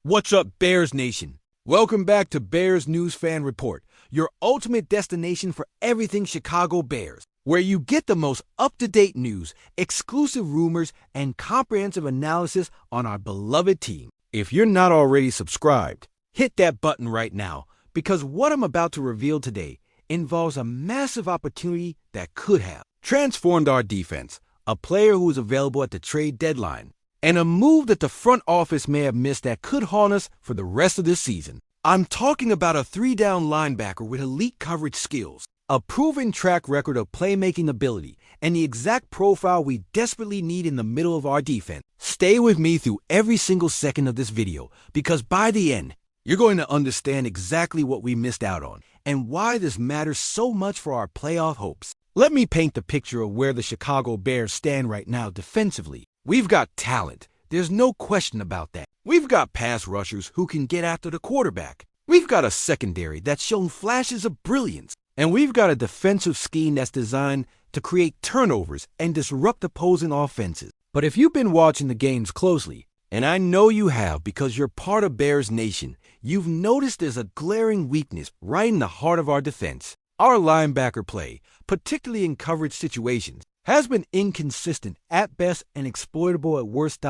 What's up, Bears Nation? Welcome back to Bears News Fan Report, your ultimate destination for everything Chicago Bears, where you get the most up-to-date news, exclusive rumors, and comprehensive analysis on our beloved team. If you're not already subscribed, hit that button right now, because what I'm about to reveal today involves a massive opportunity that could have transformed our defense, a player who is available at the trade deadline, and a move that the front office may have missed that could haunt us for the rest of this season. I'm talking about a three-down linebacker with elite coverage skills, a proven track record of playmaking ability, and the exact profile we desperately need in the middle of our defense. Stay with me through every single second of this video, because by the end, you're going to understand exactly what we missed out on and why this matters so much for our playoff hopes. Let me paint the picture of where the Chicago Bears stand right now defensively. We've got talent. There's no question about that. We've got pass rushers who can get after the quarterback. We've got a secondary that's shown flashes of brilliance. And we've got a defensive scheme that's designed to create turnovers and disrupt opposing offenses. But if you've been watching the games closely, and I know you have because you're part of Bears Nation, you've noticed there's a glaring weakness right in the heart of our defense. Our linebacker play, particularly in coverage situations, has been inconsistent at best and exploitable at worst.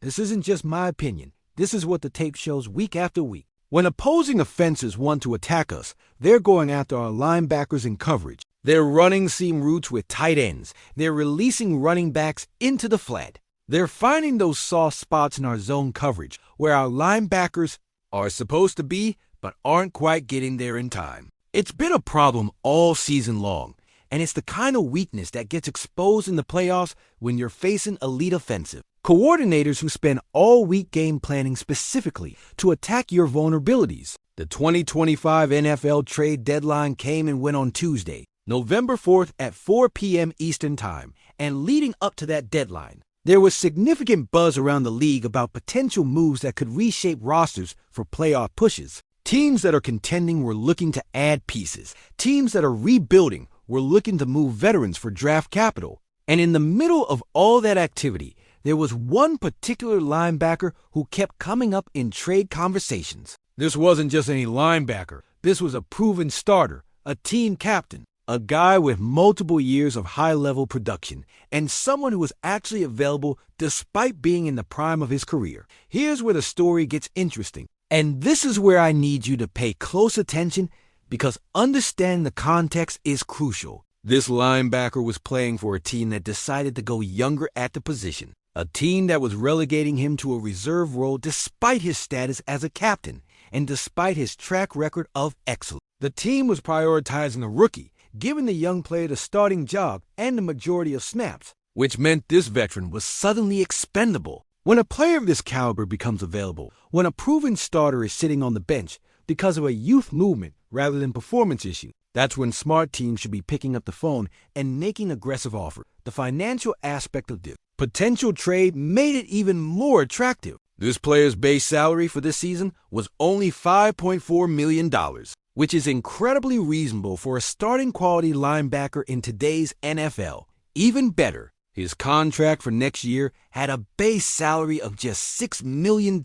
This isn't just my opinion. This is what the tape shows week after week. When opposing offenses want to attack us, they're going after our linebackers in coverage. They're running seam routes with tight ends. They're releasing running backs into the flat. They're finding those soft spots in our zone coverage where our linebackers are supposed to be but aren't quite getting there in time. It's been a problem all season long. And it's the kind of weakness that gets exposed in the playoffs when you're facing elite offensive coordinators who spend all week game planning specifically to attack your vulnerabilities. The 2025 NFL trade deadline came and went on Tuesday, November 4th at 4 p.m. Eastern Time, and leading up to that deadline, there was significant buzz around the league about potential moves that could reshape rosters for playoff pushes. Teams that are contending were looking to add pieces. Teams that are rebuilding were looking to move veterans for draft capital. And in the middle of all that activity, there was one particular linebacker who kept coming up in trade conversations. This wasn't just any linebacker. This was a proven starter, a team captain, a guy with multiple years of high-level production, and someone who was actually available despite being in the prime of his career. Here's where the story gets interesting. And this is where I need you to pay close attention, because understanding the context is crucial. This linebacker was playing for a team that decided to go younger at the position, a team that was relegating him to a reserve role despite his status as a captain and despite his track record of excellence. The team was prioritizing a rookie, giving the young player the starting job and the majority of snaps, which meant this veteran was suddenly expendable. When a player of this caliber becomes available, when a proven starter is sitting on the bench because of a youth movement rather than performance issue, that's when smart teams should be picking up the phone and making aggressive offers. The financial aspect of this potential trade made it even more attractive. This player's base salary for this season was only $5.4 million, which is incredibly reasonable for a starting quality linebacker in today's NFL. Even better, his contract for next year had a base salary of just $6 million,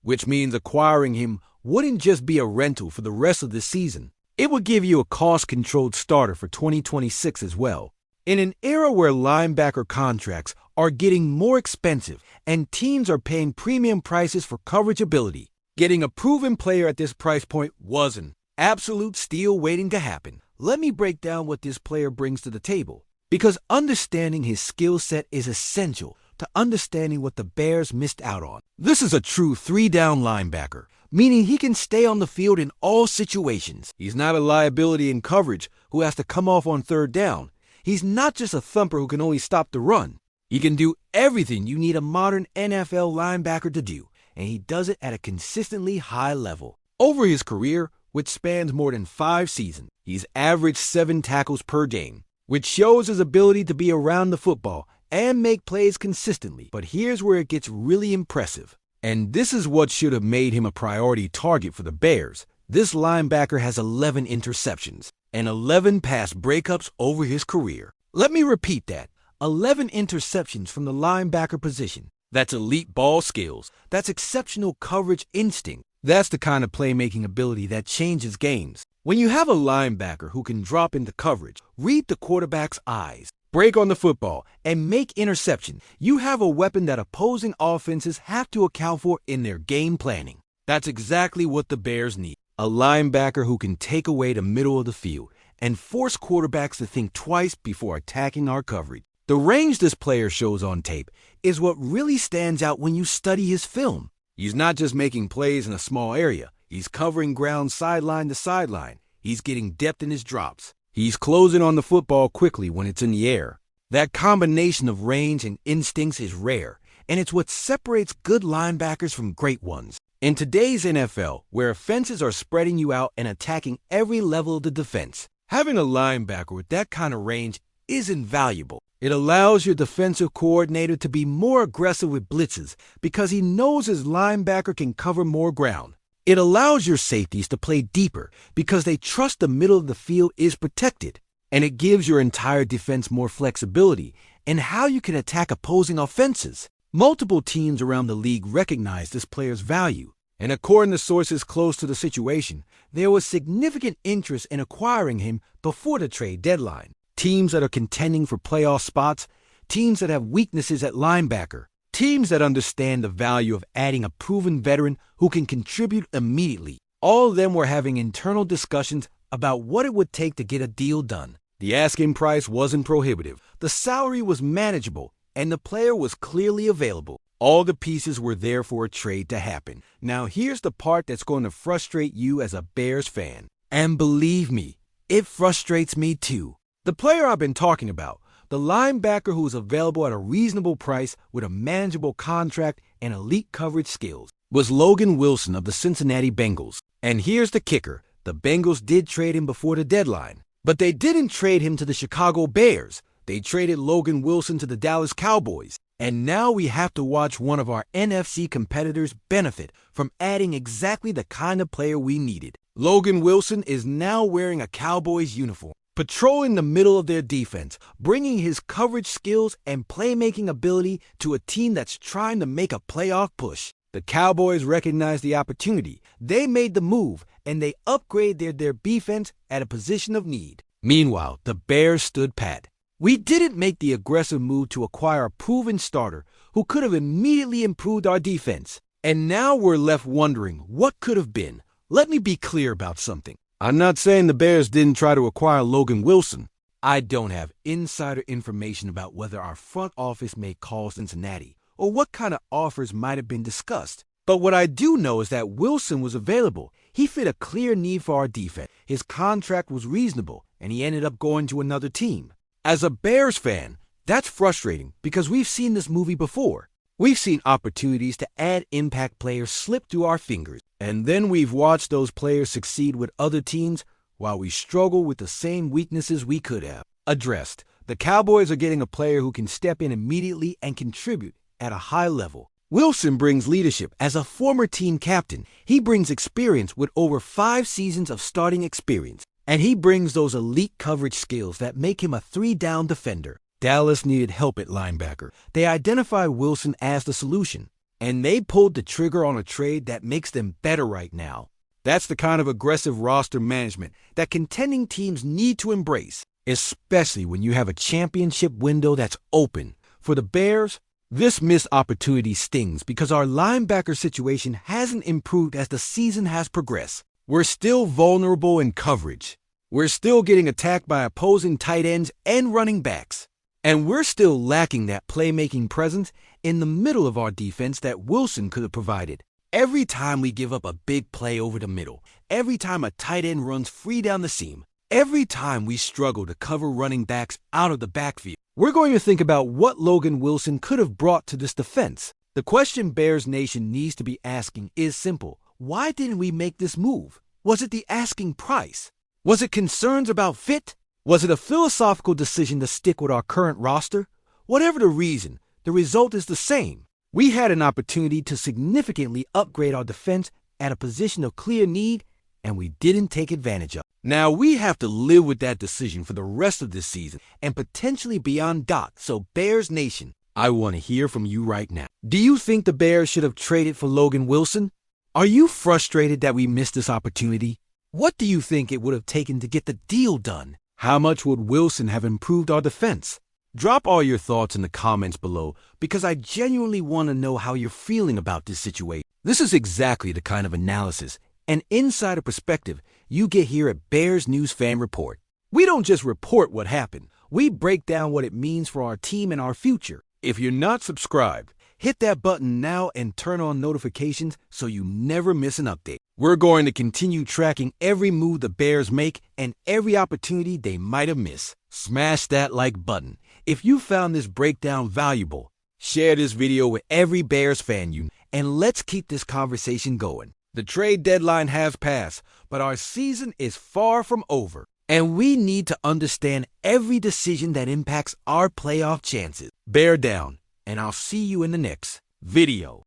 which means acquiring him wouldn't just be a rental for the rest of the season. It would give you a cost-controlled starter for 2026 as well. In an era where linebacker contracts are getting more expensive and teams are paying premium prices for coverage ability, getting a proven player at this price point was an absolute steal waiting to happen. Let me break down what this player brings to the table, because understanding his skill set is essential to understanding what the Bears missed out on. This is a true three-down linebacker, meaning he can stay on the field in all situations. He's not a liability in coverage who has to come off on third down. He's not just a thumper who can only stop the run. He can do everything you need a modern NFL linebacker to do, and he does it at a consistently high level. Over his career, which spans more than 5 seasons, he's averaged 7 tackles per game, which shows his ability to be around the football and make plays consistently. But here's where it gets really impressive. And this is what should have made him a priority target for the Bears. This linebacker has 11 interceptions and 11 pass breakups over his career. Let me repeat that. 11 interceptions from the linebacker position. That's elite ball skills. That's exceptional coverage instinct. That's the kind of playmaking ability that changes games. When you have a linebacker who can drop into coverage, read the quarterback's eyes, break on the football, and make interception, you have a weapon that opposing offenses have to account for in their game planning. That's exactly what the Bears need. A linebacker who can take away the middle of the field and force quarterbacks to think twice before attacking our coverage. The range this player shows on tape is what really stands out when you study his film. He's not just making plays in a small area. He's covering ground sideline to sideline. He's getting depth in his drops. He's closing on the football quickly when it's in the air. That combination of range and instincts is rare, and it's what separates good linebackers from great ones. In today's NFL, where offenses are spreading you out and attacking every level of the defense, having a linebacker with that kind of range is invaluable. It allows your defensive coordinator to be more aggressive with blitzes because he knows his linebacker can cover more ground. It allows your safeties to play deeper because they trust the middle of the field is protected. And it gives your entire defense more flexibility in how you can attack opposing offenses. Multiple teams around the league recognize this player's value. And according to sources close to the situation, there was significant interest in acquiring him before the trade deadline. Teams that are contending for playoff spots, teams that have weaknesses at linebacker, teams that understand the value of adding a proven veteran who can contribute immediately. All of them were having internal discussions about what it would take to get a deal done. The asking price wasn't prohibitive, the salary was manageable, and the player was clearly available. All the pieces were there for a trade to happen. Now here's the part that's going to frustrate you as a Bears fan. And believe me, it frustrates me too. The player I've been talking about, the linebacker who is available at a reasonable price with a manageable contract and elite coverage skills, was Logan Wilson of the Cincinnati Bengals. And here's the kicker. The Bengals did trade him before the deadline, but they didn't trade him to the Chicago Bears. They traded Logan Wilson to the Dallas Cowboys. And now we have to watch one of our NFC competitors benefit from adding exactly the kind of player we needed. Logan Wilson is now wearing a Cowboys uniform, patrolling the middle of their defense, bringing his coverage skills and playmaking ability to a team that's trying to make a playoff push. The Cowboys recognized the opportunity. They made the move, and they upgraded their defense at a position of need. Meanwhile, the Bears stood pat. We didn't make the aggressive move to acquire a proven starter who could have immediately improved our defense. And now we're left wondering what could have been. Let me be clear about something. I'm not saying the Bears didn't try to acquire Logan Wilson. I don't have insider information about whether our front office may call Cincinnati or what kind of offers might have been discussed. But what I do know is that Wilson was available. He fit a clear need for our defense. His contract was reasonable, and he ended up going to another team. As a Bears fan, that's frustrating because we've seen this movie before. We've seen opportunities to add impact players slip through our fingers, and then we've watched those players succeed with other teams while we struggle with the same weaknesses we could have addressed. The Cowboys are getting a player who can step in immediately and contribute at a high level. Wilson brings leadership as a former team captain. He brings experience with over 5 seasons of starting experience, and he brings those elite coverage skills that make him a 3-down defender. Dallas needed help at linebacker. They identified Wilson as the solution, and they pulled the trigger on a trade that makes them better right now. That's the kind of aggressive roster management that contending teams need to embrace, especially when you have a championship window that's open. For the Bears, this missed opportunity stings because our linebacker situation hasn't improved as the season has progressed. We're still vulnerable in coverage. We're still getting attacked by opposing tight ends and running backs. And we're still lacking that playmaking presence in the middle of our defense that Wilson could have provided. Every time we give up a big play over the middle, every time a tight end runs free down the seam, every time we struggle to cover running backs out of the backfield, we're going to think about what Logan Wilson could have brought to this defense. The question Bears Nation needs to be asking is simple. Why didn't we make this move? Was it the asking price? Was it concerns about fit? Was it a philosophical decision to stick with our current roster? Whatever the reason, the result is the same. We had an opportunity to significantly upgrade our defense at a position of clear need, and we didn't take advantage of it. Now we have to live with that decision for the rest of this season and potentially beyond. So Bears Nation, I want to hear from you right now. Do you think the Bears should have traded for Logan Wilson? Are you frustrated that we missed this opportunity? What do you think it would have taken to get the deal done? How much would Wilson have improved our defense? Drop all your thoughts in the comments below because I genuinely want to know how you're feeling about this situation. This is exactly the kind of analysis and insider perspective you get here at Bears News Fan Report. We don't just report what happened, we break down what it means for our team and our future. If you're not subscribed, hit that button now and turn on notifications so you never miss an update. We're going to continue tracking every move the Bears make and every opportunity they might have missed. Smash that like button. If you found this breakdown valuable, share this video with every Bears fan you know, and let's keep this conversation going. The trade deadline has passed, but our season is far from over, and we need to understand every decision that impacts our playoff chances. Bear down, and I'll see you in the next video.